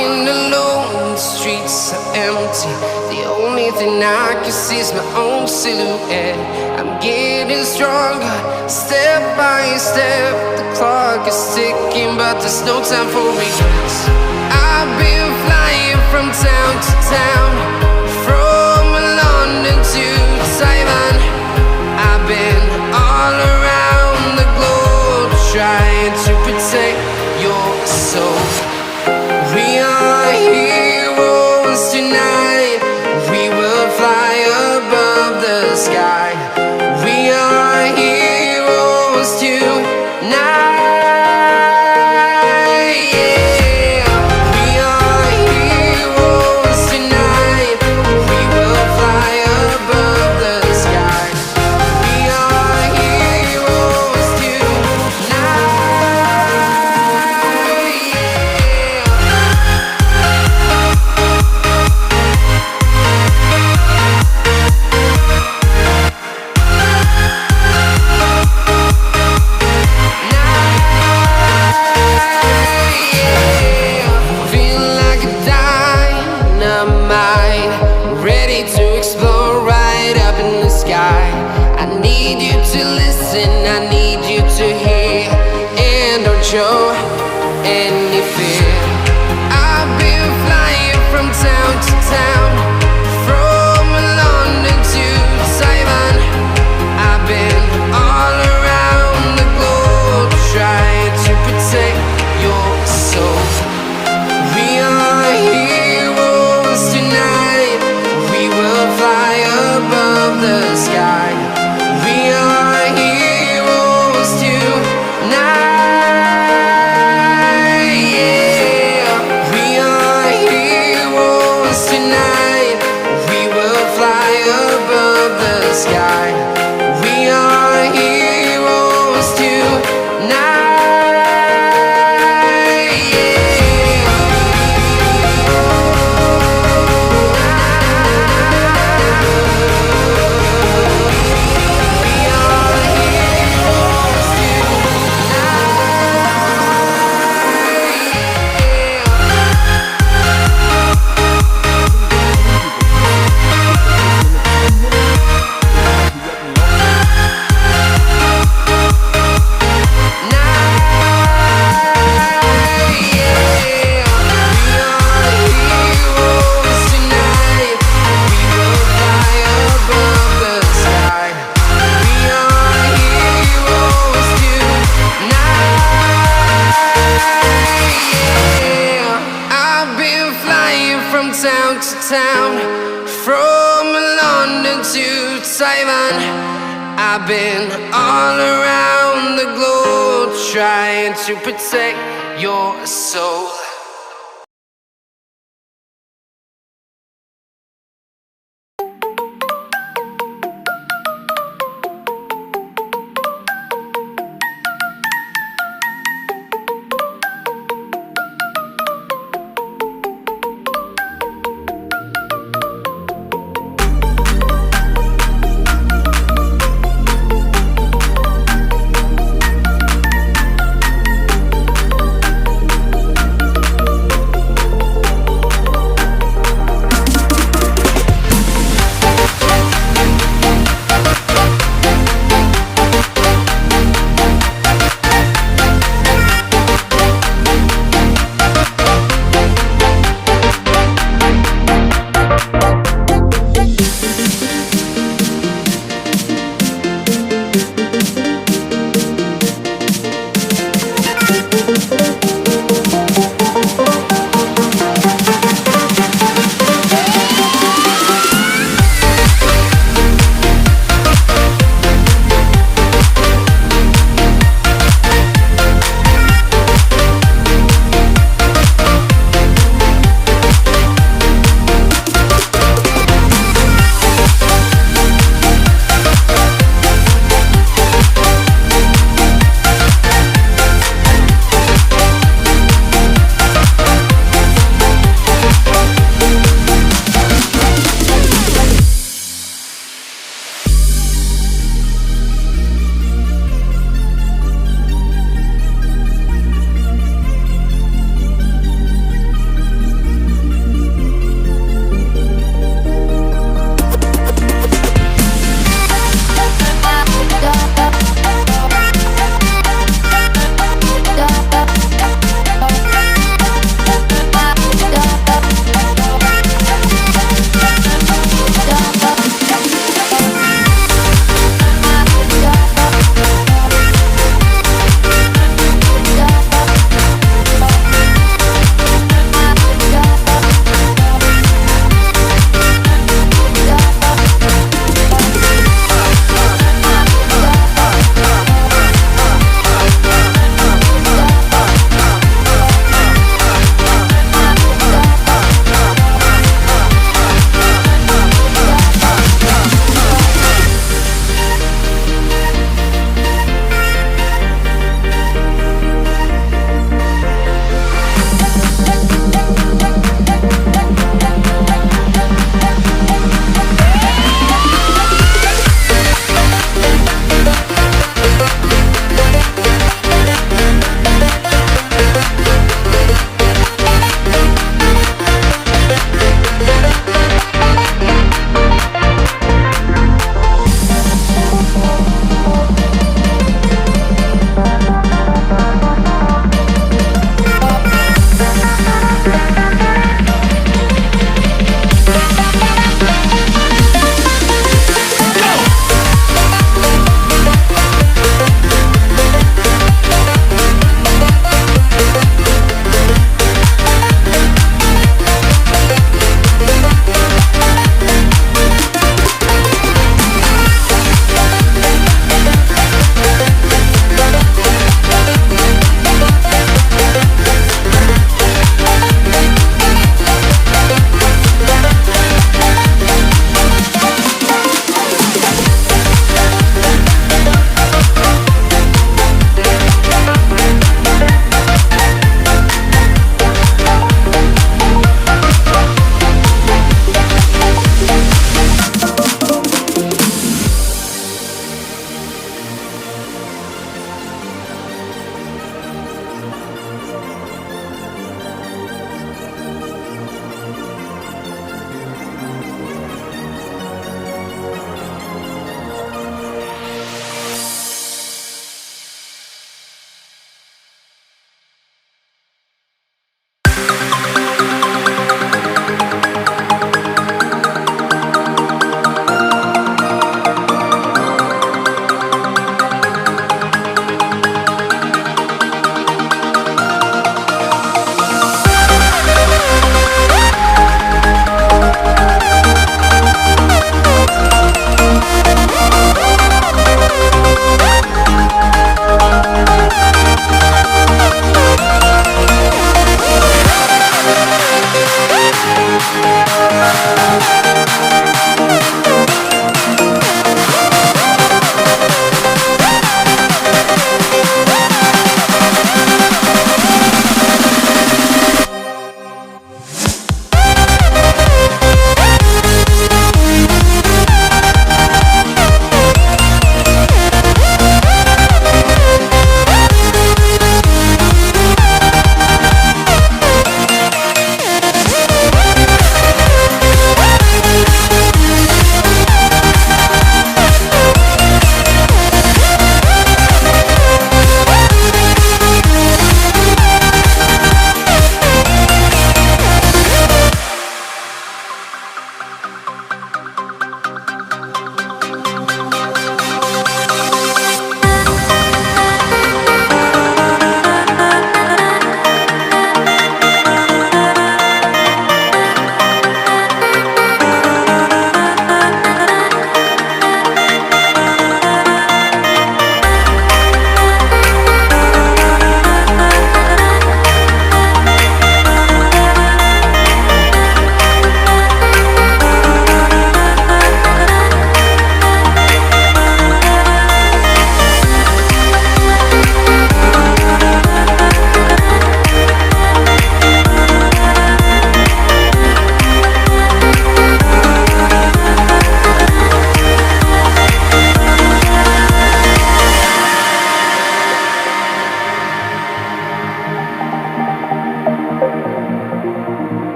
walking alone, the streets are empty. The only thing I can see is my own silhouette. I'm getting stronger, step by step. The clock is ticking, but there's no time for regrets. I've been flying from town to town, from London to Taiwan. I've been all around the globe, trying to protect your soul. We are heroes tonight. We will fly above the sky. We are heroes tonight. Yeah. We are heroes tonight. We will fly above the sky. We are heroes tonight. Ready to explore right up in the sky. I need you to listen, I need you to hear, and don't show any fear. I've been flying from town to town, from London to Taiwan. I've been all around the globe, trying to protect your soul. We are heroes tonight. We will fly above the sky. We are heroes tonight. Yeah. We are heroes tonight. We will fly above the sky. We are heroes tonight. Town to town, from London to Taiwan. I've been all around the globe, trying to protect your soul.